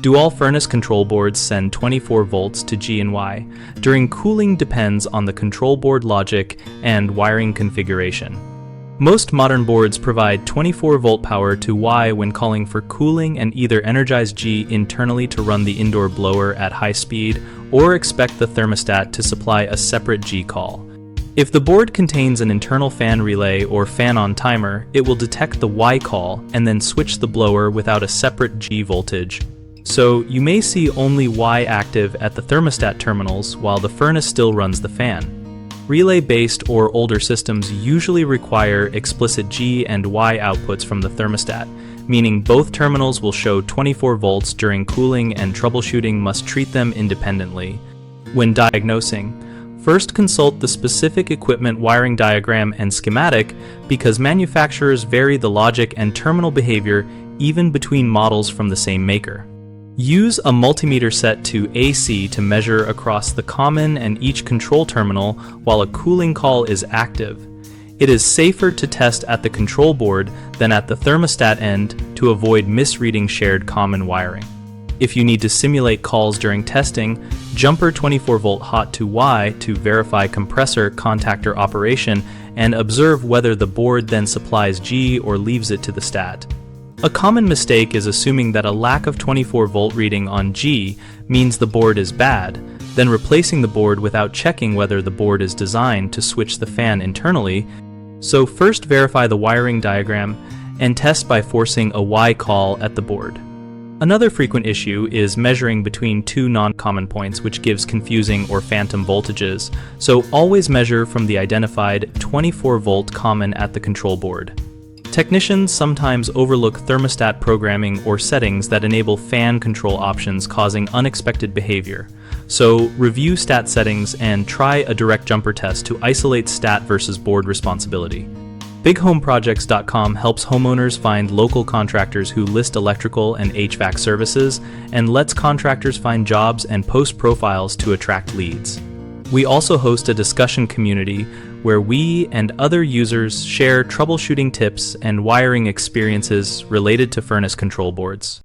Do all furnace control boards send 24 volts to G and Y? During cooling depends on the control board logic and wiring configuration. Most modern boards provide 24 volt power to Y when calling for cooling and either energize G internally to run the indoor blower at high speed or expect the thermostat to supply a separate G call. If the board contains an internal fan relay or fan-on timer, it will detect the Y call and then switch the blower without a separate G voltage. So you may see only Y active at the thermostat terminals while the furnace still runs the fan. Relay-based or older systems usually require explicit G and Y outputs from the thermostat, meaning both terminals will show 24 volts during cooling and troubleshooting must treat them independently. When diagnosing, first consult the specific equipment wiring diagram and schematic because manufacturers vary the logic and terminal behavior even between models from the same maker. Use a multimeter set to AC to measure across the common and each control terminal while a cooling call is active. It is safer to test at the control board than at the thermostat end to avoid misreading shared common wiring. If you need to simulate calls during testing, jumper 24 volt hot to Y to verify compressor contactor operation and observe whether the board then supplies G or leaves it to the stat. A common mistake is assuming that a lack of 24 volt reading on G means the board is bad, then replacing the board without checking whether the board is designed to switch the fan internally. So first verify the wiring diagram and test by forcing a Y call at the board. Another frequent issue is measuring between two non-common points, which gives confusing or phantom voltages, so always measure from the identified 24 volt common at the control board. Technicians sometimes overlook thermostat programming or settings that enable fan control options causing unexpected behavior. So review stat settings and try a direct jumper test to isolate stat versus board responsibility. BigHomeProjects.com helps homeowners find local contractors who list electrical and HVAC services and lets contractors find jobs and post profiles to attract leads. We also host a discussion community where we and other users share troubleshooting tips and wiring experiences related to furnace control boards.